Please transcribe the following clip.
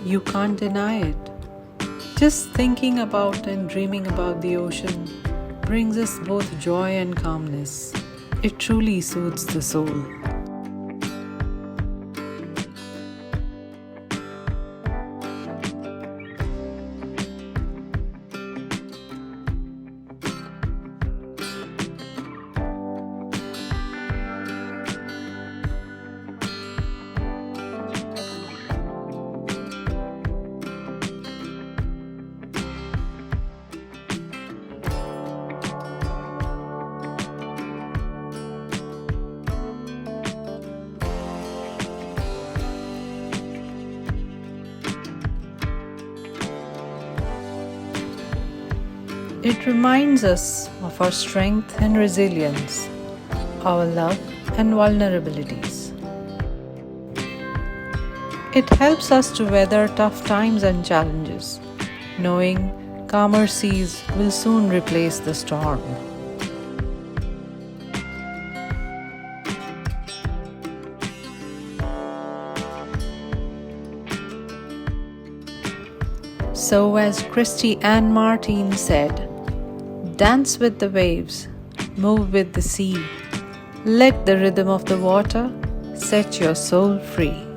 You can't deny it. Just thinking about and dreaming about the ocean brings us both joy and calmness. It truly soothes the soul. It reminds us of our strength and resilience, our love and vulnerabilities. It helps us to weather tough times and challenges, knowing calmer seas will soon replace the storm. So, as Christy Ann Martin said, dance with the waves, move with the sea. Let the rhythm of the water set your soul free.